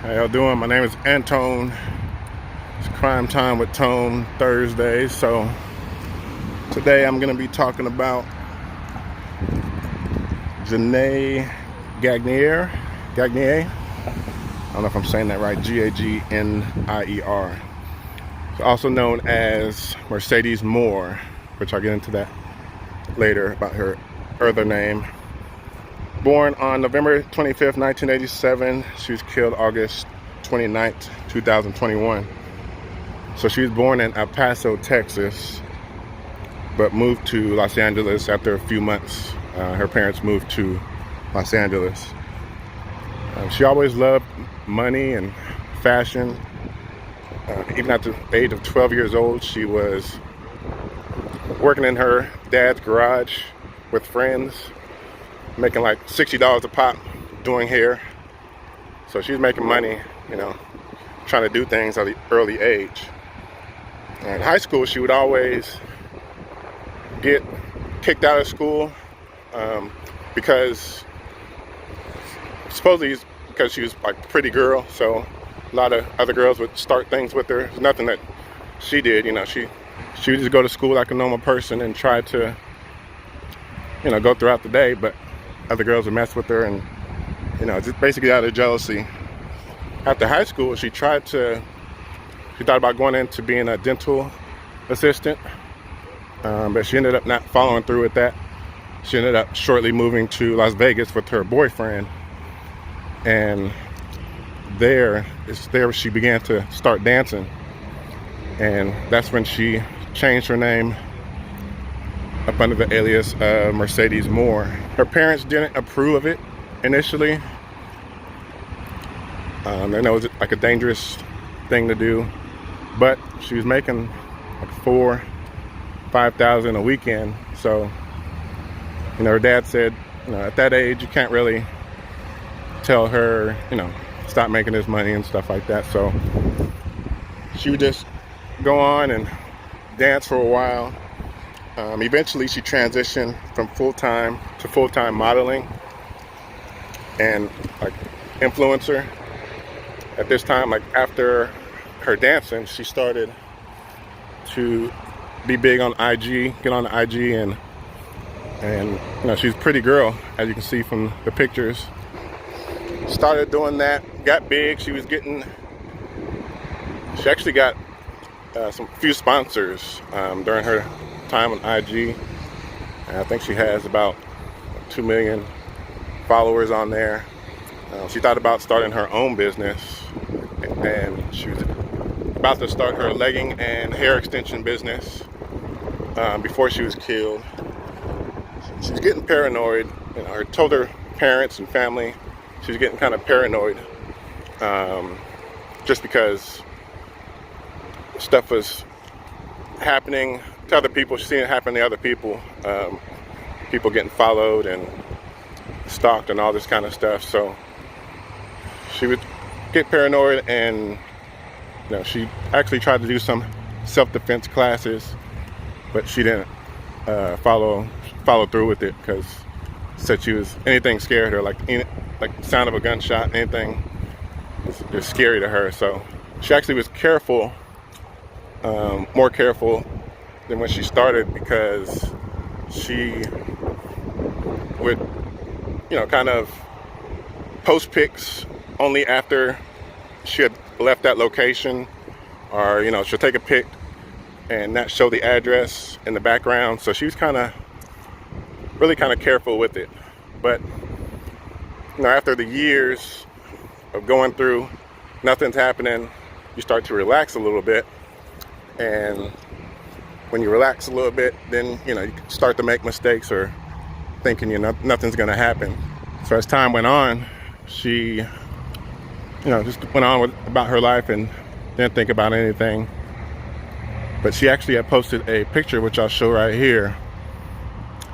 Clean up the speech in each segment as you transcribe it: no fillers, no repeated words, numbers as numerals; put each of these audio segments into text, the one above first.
How y'all doing? My name is Antone. It's Crime Time with Tone Thursday. So today I'm going to be talking about Jenae Gagnier. I don't know if I'm saying that right. Gagnier. Also known as Mercedes Morr, which I'll get into that later about her other name. Born on November 25th, 1987. She was killed August 29th, 2021. So she was born in El Paso, Texas, but moved to Los Angeles after a few months. Her parents moved to Los Angeles. She always loved money and fashion. Even at the age of 12 years old, she was working in her dad's garage with friends, making like $60 a pop doing hair. So she's making money, trying to do things at an early age. In high school, she would always get kicked out of school because supposedly because she was like a pretty girl. So a lot of other girls would start things with her. There's nothing that she did, she would just go to school like a normal person and try to, go throughout the day, but other girls would mess with her and, just basically out of jealousy. After high school, she thought about going into being a dental assistant, but she ended up not following through with that. She ended up shortly moving to Las Vegas with her boyfriend, and there she began to start dancing, and that's when she changed her name up under the alias of Mercedes Morr. Her parents didn't approve of it initially. They know it was like a dangerous thing to do, but she was making like $4,000-5,000 a weekend. So, her dad said, at that age, you can't really tell her, stop making this money and stuff like that. So she would just go on and dance for a while. Eventually, she transitioned from full-time to full-time modeling and like influencer. At this time, like after her dancing, she started to be big on IG, get on the IG, and she's a pretty girl, as you can see from the pictures. Started doing that, got big. She actually got some few sponsors during her time on IG, and I think she has about 2 million followers on there. She thought about starting her own business, and she was about to start her legging and hair extension business before she was killed. She was getting paranoid. Her told her parents and family she was getting kind of paranoid, just because stuff was happening to other people. She's seeing it happen to other people, people getting followed and stalked and all this kind of stuff. So she would get paranoid, and she actually tried to do some self-defense classes, but she didn't follow through with it, because said anything scared her, like the sound of a gunshot, anything is scary to her. So she actually was careful, more careful than when she started, because she would kind of post pics only after she had left that location, or she'll take a pic and not show the address in the background. So she was really careful with it. But after the years of going through, nothing's happening, you start to relax a little bit, and when you relax a little bit, then you start to make mistakes, or thinking nothing's gonna happen. So as time went on, she just went on about her life and didn't think about anything. But she actually had posted a picture, which I'll show right here,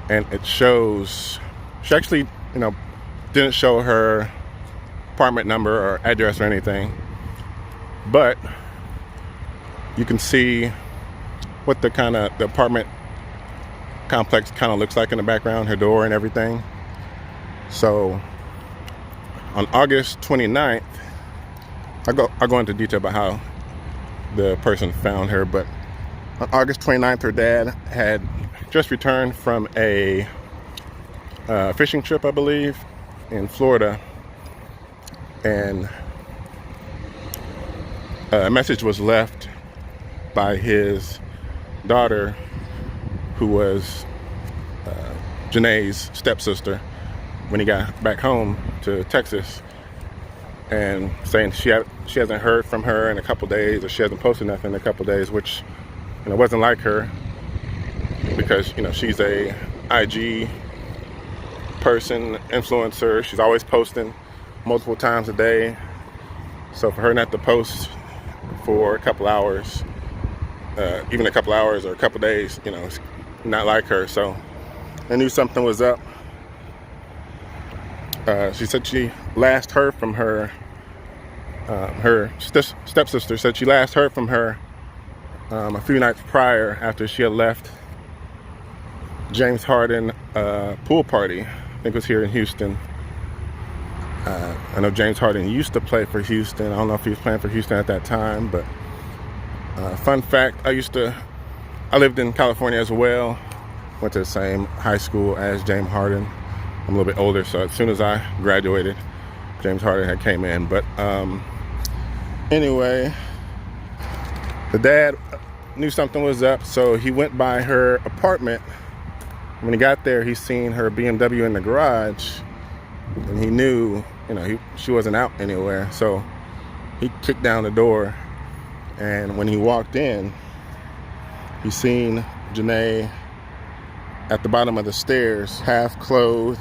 and it shows she actually didn't show her apartment number or address or anything, but you can see what the apartment complex looks like in the background, her door and everything. So on August 29th, I'll go into detail about how the person found her, but on August 29th, her dad had just returned from a fishing trip, I believe, in Florida, and a message was left by his daughter, who was Jenae's stepsister, when he got back home to Texas, and saying she hasn't heard from her in a couple days, or she hasn't posted nothing in a couple days, which wasn't like her, because she's a IG person, influencer. She's always posting multiple times a day. So for her not to post for a couple hours, even a couple hours or a couple days, it's not like her. So I knew something was up. She said she last heard from her. Her stepsister said she last heard from her a few nights prior, after she had left James Harden pool party. I think it was here in Houston. I know James Harden used to play for Houston. I don't know if he was playing for Houston at that time, but fun fact, I lived in California as well. Went to the same high school as James Harden. I'm a little bit older, so as soon as I graduated, James Harden had came in. But anyway, the dad knew something was up, so he went by her apartment. When he got there, he seen her BMW in the garage, and he knew, she wasn't out anywhere. So he kicked down the door, and when he walked in, he seen Jenae at the bottom of the stairs, half clothed.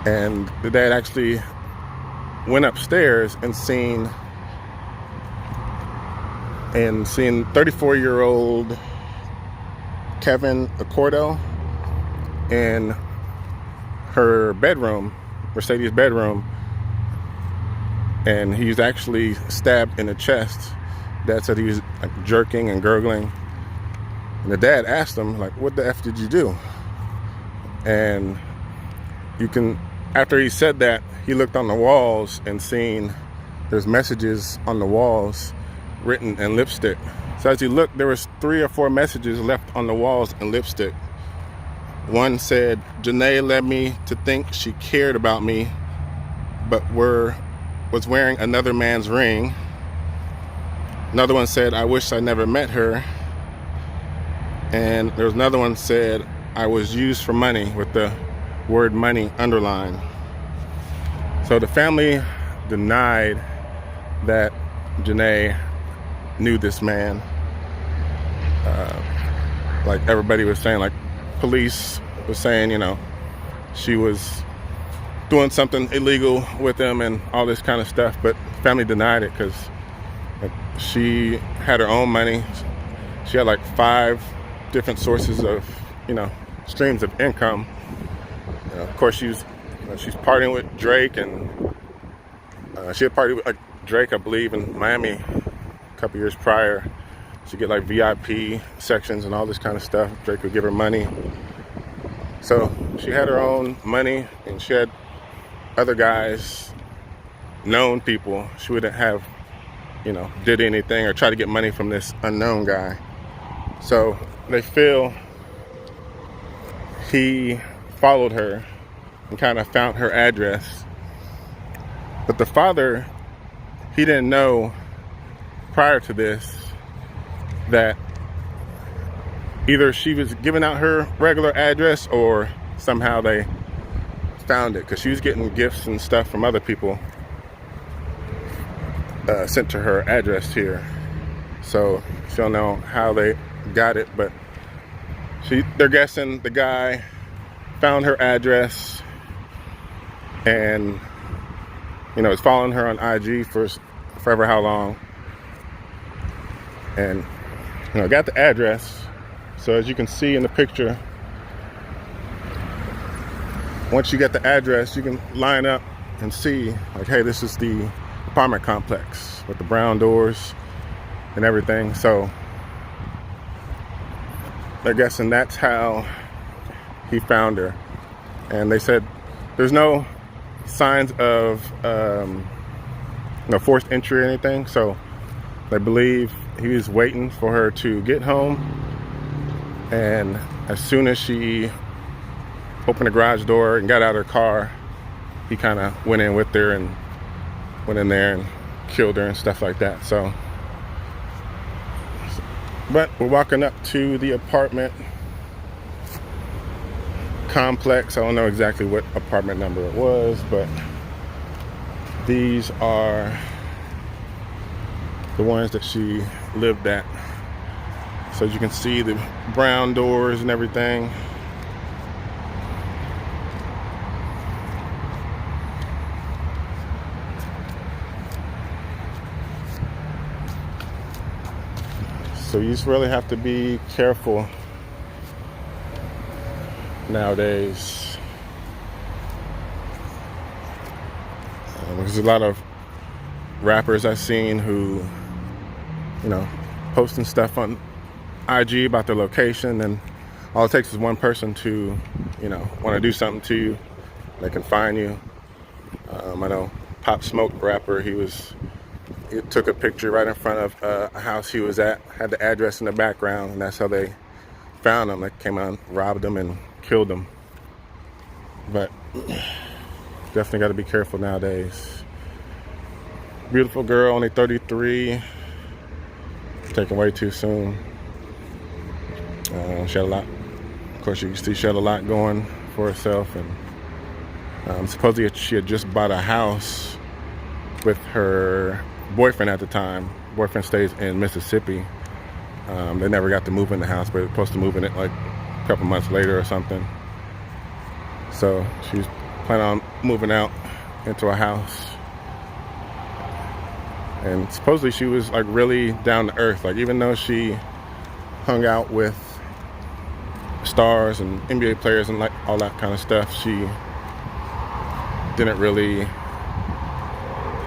And the dad actually went upstairs and seen 34-year-old Kevin Accordo in her bedroom, Mercedes' bedroom, and he's actually stabbed in the chest. Dad said he was jerking and gurgling, and the dad asked him, what the F did you do? And after he said that, he looked on the walls and seen there's messages on the walls written in lipstick. So as he looked, there was 3 or 4 messages left on the walls in lipstick. One said, "Jenae led me to think she cared about me, but was wearing another man's ring." Another one said, "I wish I never met her." And there was another one said, "I was used for money," with the word money underlined. So the family denied that Jenae knew this man. Like everybody was saying, like police was saying, she was doing something illegal with him and all this kind of stuff, but family denied it because she had her own money. She had 5 different sources of, streams of income. Of course, she's partying with Drake, and she had partied with Drake, I believe, in Miami a couple years prior. She'd get VIP sections and all this kind of stuff. Drake would give her money. So she had her own money, and she had other guys, known people. She wouldn't have, did anything or try to get money from this unknown guy. So they feel he followed her and kind of found her address. But the father, he didn't know prior to this that either she was giving out her regular address or somehow they found it, because she was getting gifts and stuff from other people sent to her address here. So she don't know how they got it, but they're guessing the guy found her address and is following her on IG for forever how long, and got the address. So as you can see in the picture, once you get the address, you can line up and see, hey, this is the apartment complex with the brown doors and everything. So they're guessing that's how he found her. And they said there's no signs of no forced entry or anything. So they believe he was waiting for her to get home, and as soon as she opened the garage door and got out of her car, he kind of went in with her and went in there and killed her and stuff like that. So, but we're walking up to the apartment complex. I don't know exactly what apartment number it was, but these are the ones that she lived at. So as you can see, the brown doors and everything. So you just really have to be careful nowadays. There's a lot of rappers I've seen who, you know, posting stuff on IG about their location, and all it takes is one person to, you know, want to do something to you. They can find you. I know Pop Smoke rapper, he took a picture right in front of a house he was at, had the address in the background, and that's how they found him. They came out and robbed him and killed him. But definitely got to be careful nowadays. Beautiful girl, only 33, taken way too soon. She had a lot, of course you can see she had a lot going for herself, and supposedly she had just bought a house with her boyfriend at the time. Boyfriend stays in Mississippi. They never got to move in the house, but they were supposed to move in it like a couple months later or something. So she was planning on moving out into a house, and supposedly she was like really down to earth. Like, even though she hung out with stars and NBA players and like all that kind of stuff, she didn't really,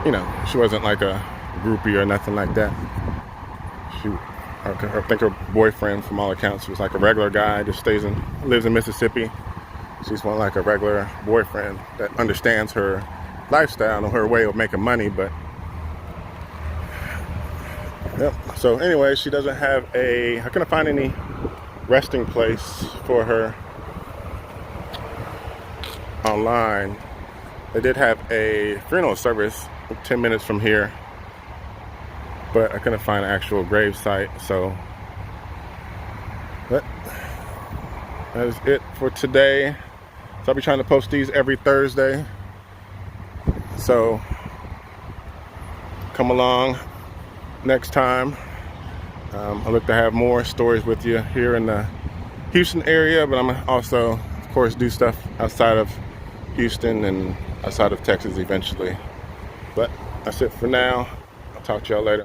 you know, she wasn't like a groupie or nothing like that. I think her boyfriend, from all accounts, was like a regular guy, just lives in Mississippi. She's one like a regular boyfriend that understands her lifestyle and her way of making money. But yep. So anyway, she doesn't have I couldn't find any resting place for her online. They did have a funeral service 10 minutes from here, but I couldn't find an actual grave site. So, but that is it for today. So I'll be trying to post these every Thursday. So come along next time. I look to have more stories with you here in the Houston area, but I'm also, of course, do stuff outside of Houston and outside of Texas eventually. But that's it for now. I'll talk to y'all later.